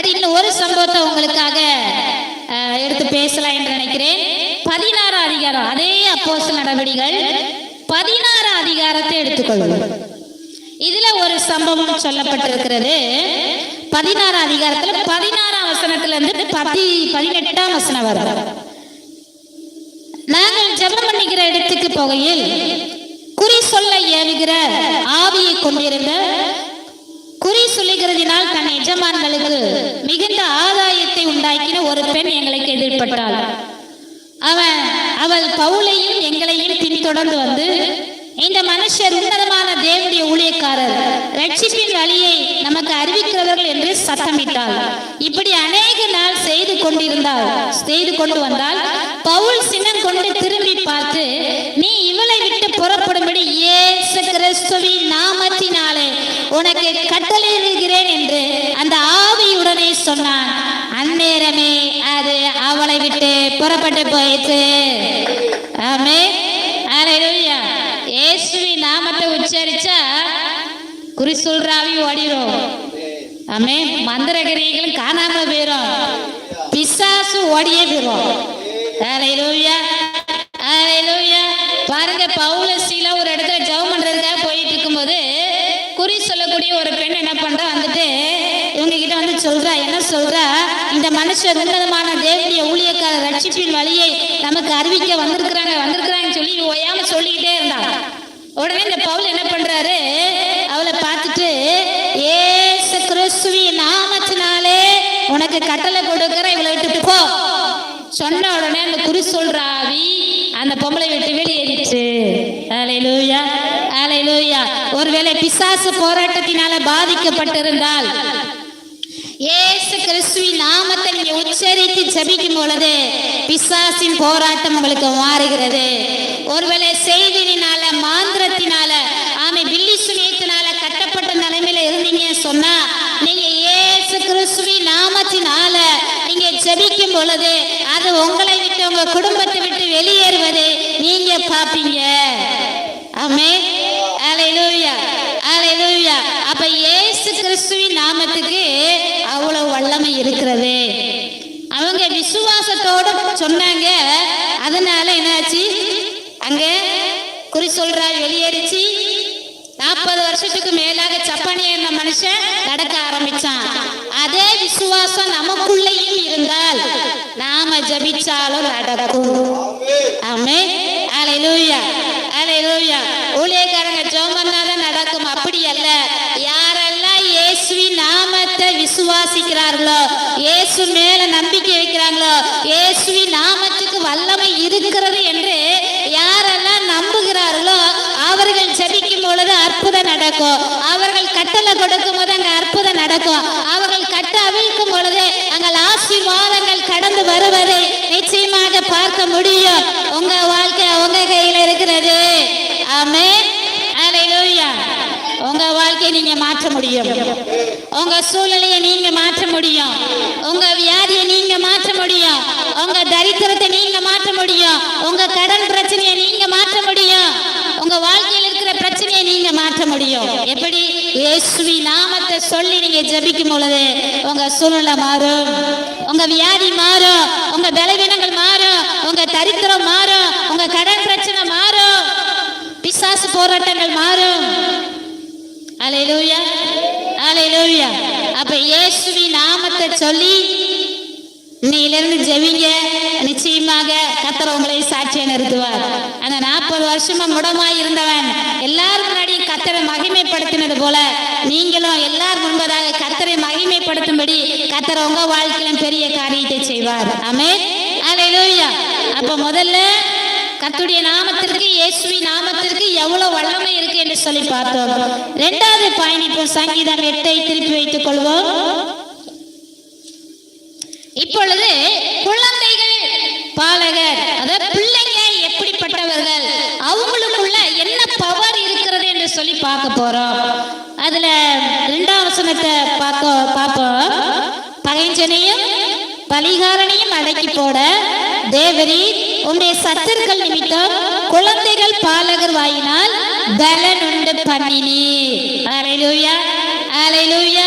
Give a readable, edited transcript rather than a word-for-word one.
அடுத்து இன்னும் ஒரு சம்பவத்தை உங்களுக்காக எடுத்து பேசலாம் என்று நினைக்கிறேன். 16 அதிகாரம், அதே அப்போஸ்தலர் நடவடிக்கைகள் 16 அதிகாரத்தை எடுத்துக்கொள்வோம். இதுல ஒரு சம்பவம் சொல்லப்பட்டிருக்கிறது. 16 அதிகாரத்துல 16ஆம் வசனத்துல இருந்து 18ஆம் வசனம் வரை. நாங்கள் ஜெபம் பண்ணிக்கிற இடத்துக்கு போகையில் குறி சொல்ல ஏவுகிற ஆவியை கொண்டிருந்த, குறி சொல்லுகிறதினால் தன் எஜமான்களுக்கு மிகுந்த ஆதாயத்தை உண்டாக்கின ஒரு பெண் எங்களுக்கு எதிர்பட்டாள். அவள் பவுலையும் எங்களையும் பின்தொடர்ந்து வந்து, இந்த மனுஷர் உன்னதமான தேவனுடைய ஊழியக்காரர், ரட்சிப்பின் வழியை நமக்கு அறிவிக்கிறவர்கள் என்று சத்தமிட்டாள். இப்படி அநேக நாள் செய்து கொண்டு வந்தால் பவுல் சினம் கொண்டு திரும்பி பார்த்து, நீ இவளை விட்டு புறப்படும்படி இயேசு கிறிஸ்துவின் நாமத்தினாலே உனக்கு கட்டளையிடுகிறேன் என்று அந்த ஆவியுடனே சொன்னான். அந்நேரமே அது அவளை விட்டு புறப்பட்டு போயிற்று. ஆமென், அல்லேலூயா. இயேசுவின் நாமத்தை உச்சரிச்சா குறி சொல்றாவி ஓடிரும். ஆமென். மந்திரகிரிகளும் காணாம போயிரும், பிசாசு ஓடியே போயிரும். அல்லேலூயா, அல்லேலூயா. பாருங்க, பவுலசீல ஒரு இடத்துல ஜெபம் பண்றதுக்காக போயிட்டு இருக்கும்போது குறி சொல்லக்கூடிய ஒரு பெண் என்ன பண்றா, வந்துட்டு இவங்க கிட்ட வந்து சொல்றா. என்ன சொல்றா, இந்த மனுஷர் உன்னதமான தேவனுடைய ஊழியக்காரர், ரட்சிப்பின் வழியை நமக்கு அறிவிக்க வந்திருக்கிறாங்க சொல்லி ஓயாம சொல்லிக்கிட்டே இருந்தாங்க. உடனே இந்த பவுல் என்ன பண்றாரு, அவளை பார்த்துட்டு இயேசு கிறிஸ்துவின் நாமத்தினாலே உனக்கு கட்டளை கொடுக்கிற, இவளை விட்டு போ சொன்ன உடனே அந்த குறி சொல்ற ஆவி அந்த பொம்பளை விட்டு வெளியேறிச்சு. அல்லேலூயா, அல்லேலூயா. ஒருவேளை பிசாசு போராட்டத்தினால பாதிக்கப்பட்டிருந்தால் இயேசு கிறிஸ்துவின் நாமத்தை நீங்க உச்சரித்து ஜெபிக்கும் பொழுது பிசாசின் போராட்டம் உங்களுக்கு மாறுகிறது. ஒருவேளை செய்தியினால, மாந்திரத்தினால, பில்லி சுனியத்தினால கட்டப்பட்ட நிலைமையில இருந்தீங்க சொன்னா, நீங்க இயேசு கிறிஸ்துவின் நாமத்தினால நீங்க ஜெபிக்கும் பொழுது அது உங்களை விட்டு, உங்க குடும்பத்தை விட்டு வெளியேறுவதை நீங்க பாப்பீங்க. ஆமென், அல்லேலூயா, அல்லேலூயா. அப்ப இயேசு கிறிஸ்துவின் நாமத்துக்கு அவ்வளவு வல்லமை இருக்கிறது. அவங்க விசுவாசத்தோட சொன்னாங்க. அதனால என்னாச்சு, அங்க குறி சொல்றா வெளியேறிச்சு. 40 வருஷத்துக்கு மேலாக சப்பானியா இருந்த மனுஷன் நடக்க ஆரம்பிச்சான். அதே விசுவாசம் நமக்குள்ளேயும் இருந்தால் நாம ஜபிச்சாலும் நடக்கும். ஆமென், அல்லேலூயா, அல்லேலூயா. ஊழியக்காரங்க ஜெபம் பண்ணாதான் நடக்கும், அப்படி அல்ல. யாரெல்லாம் இயேசுவின் நாமத்தை விசுவாசிக்கிறார்களோ, இயேசு மேல நம்பிக்கை வைக்கிறாங்களோ, இயேசுவின் நாமத்துக்கு வல்லமை இருக்கிறது என்று யாரெல்லாம் நம்புகிறார்களோ அவர்கள் ஜெபிக்கும் பொழுது அற்புதம் நடக்கும். அவர்கள் கட்டளை கொடுக்கும் போது அங்க அற்புதம் நடக்கும். அவர்கள் கட்ட அவிழ்க்கும் பொழுது அங்கே ஆசீர்வாதங்கள் கடந்து வருவதை நிச்சயமாக பார்க்க முடியும். உங்க வாழ்க்கை உங்க கையில் இருக்கிறது. ஆமென், அல்லேலூயா. உங்க வாழ்க்கையை நீங்க மாற்ற முடியும். உங்க சூழ்நிலையை நீங்க மாற்ற முடியும். உங்க வியாதியை நீங்க மாற்ற முடியும். உங்க தரித்திரத்தை நீங்க மாற்ற முடியும். உங்க கடன் பிரச்சனையை நீங்க மாற்ற முடியும். உங்க வாழ்க்கையில் இருக்கிற பிரச்சனையை நீங்க மாற்ற முடியும். எப்படி? இயேசுவின் நாமத்தை சொல்லி நீங்க ஜெபிக்கும் பொழுது உங்க சூழ்நிலை மாறும், உங்க வியாதி மாறும், உங்க பலவீனங்கள் மாறும், உங்க தரித்திரம் மாறும், உங்க கடன் பிரச்சனை மாறும், பிசாசு போராட்டங்கள் மாறும். அல்லேலூயா, அல்லேலூயா. அப்ப இயேசுவின் நாமத்தை சொல்லி இன்னையிலிருந்து ஜெபிங்க. நிச்சயமாக கர்த்தர் உங்களை சாட்சியை நிறுத்துவார். அந்த 40 வருஷமா முடமாய் இருந்தவன் எல்லாரும் முன்னாடியும் கர்த்தரை மகிமைப்படுத்தினது போல நீங்களும் எல்லாரும் முன்பதாக கர்த்தரை மகிமைப்படுத்தும்படி கர்த்தர் உங்க வாழ்க்கையிலும் பெரிய காரியத்தை செய்வார். ஆமென், அல்லேலூயா. அப்ப முதல்ல கர்த்தருடைய நாமத்திற்கு, இயேசுவின் நாமத்திற்கு எவ்வளவு வல்லமை இருக்கு என்று சொல்லி பார்த்தோம். 2வது பயணிப்போம். சங்கீதம் 8 திருப்பி வைத்துக் கொள்வோம். இப்பொழுது குழந்தைகள் பாலகர், அதாவது பிள்ளைங்க எப்படிப்பட்டவர்கள், அவங்களுக்குள்ள என்ன பவர் இருக்கிறது என்று சொல்லி பார்க்க போறோம். அதுல 2ஆம் வசனத்தை பார்ப்போம். பகைஞ்சனையும் பலிகாரனையும் அடக்கி போட தேவரீர் உம்முடைய சத்துருக்கள் நிமித்தம் குழந்தைகள் பாலகர் வாயினால் பலன் உண்டு பண்ணினீர். அல்லேலூயா, அல்லேலூயா.